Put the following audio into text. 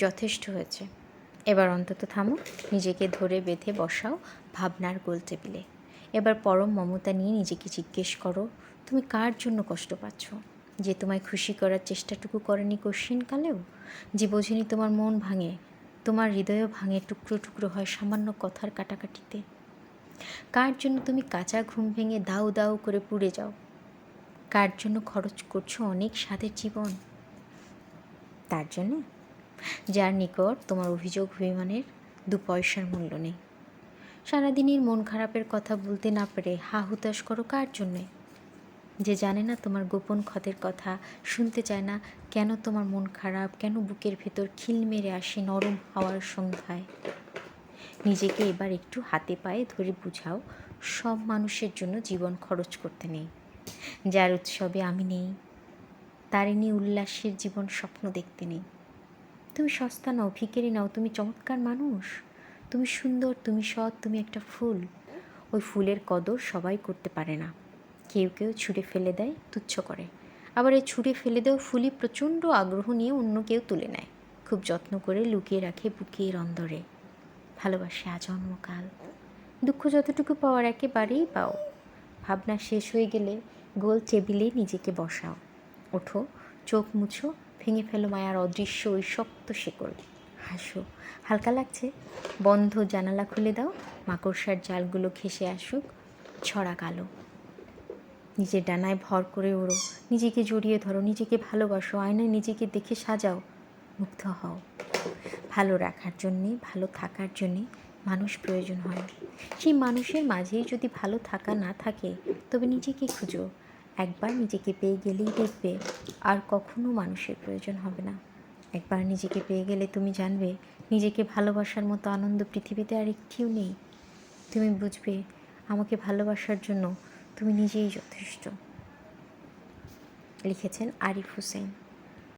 যথেষ্ট হয়েছে, এবার অন্তত থামো। নিজেকে ধরে বেঁধে বসাও ভাবনার গোল টেবিলে। এবার পরম মমতা নিয়ে নিজেকে জিজ্ঞেস করো, তুমি কার জন্য কষ্ট পাচ্ছ? যে তোমায় খুশি করার চেষ্টাটুকু করেনি কশিনকালেও, যে বোঝেনি তোমার মন ভাঙে, তোমার হৃদয়ও ভাঙে, টুকরো টুকরো হয় সামান্য কথার কাটাকাটিতে। কার জন্য তুমি কাঁচা ঘুম ভেঙে দাউ দাউ করে পুড়ে যাও? কার জন্য খরচ করছো অনেক স্বাদের জীবন? তার জন্যে যার নিকট তোমার অভিযোগ অভিমানের 2 পয়সার মূল্য নেই। সারাদিনের মন খারাপের কথা বলতে না পেরে হা হুতাশ করো কার জন্যে? যে জানে না তোমার গোপন ক্ষতের কথা, শুনতে চায় না কেন তোমার মন খারাপ, কেন বুকের ভেতর খিল মেরে আসে নরম হাওয়ার সন্ধ্যায়। নিজেকে এবার একটু হাতে পায়ে ধরে বুঝাও, সব মানুষের জন্য জীবন খরচ করতে নেই। যার উৎসবে আমি নেই, তারই নিয়ে উল্লাসের জীবন স্বপ্ন দেখতে নেই। তুমি সস্তা নাও, ভিখারি নাও, তুমি চমৎকার মানুষ, তুমি সুন্দর, তুমি সৎ, তুমি একটা ফুল। ওই ফুলের কদর সবাই করতে পারে না। কেউ কেউ ছুঁড়ে ফেলে দেয়, তুচ্ছ করে। আবার এই ছুঁড়ে ফেলে দেওয়া ফুলই প্রচণ্ড আগ্রহ নিয়ে অন্য কেউ তুলে নেয়, খুব যত্ন করে লুকিয়ে রাখে বুকের অন্দরে। ভালোবাসে আজন্মকাল। দুঃখ যতটুকু পাওয়ার একেবারেই পাও। ভাবনা শেষ হয়ে গেলে গোল টেবিলে নিজেকে বসাও। ওঠো, চোখ মুছো, ভেঙে ফেলো মায়ার অদৃশ্য ওই শক্ত শিকল। হাসো, হালকা লাগছে? বন্ধ জানালা খুলে দাও, মাকড়সার জালগুলো ঘেঁষে আসুক ছড়া কালো। নিজের ডানায় ভর করে ওড়ো, নিজেকে জড়িয়ে ধরো, নিজেকে ভালোবাসো, আয়নায় নিজেকে দেখে সাজাও, মুগ্ধ হও। ভালো রাখার জন্যে, ভালো থাকার জন্যে মানুষ প্রয়োজন হয়। সেই মানুষের মাঝেই যদি ভালো থাকা না থাকে, তবে নিজেকে খুঁজো। একবার নিজেকে পেয়ে গেলেই দেখবে আর কখনো মানুষের প্রয়োজন হবে না। একবার নিজেকে পেয়ে গেলে তুমি জানবে, নিজেকে ভালোবাসার মতো আনন্দ পৃথিবীতে আর একটিও নেই। তুমি বুঝবে, আমাকে ভালোবাসার জন্য তুমি নিজেই যথেষ্ট। লিখেছেন আরিফ হোসেন।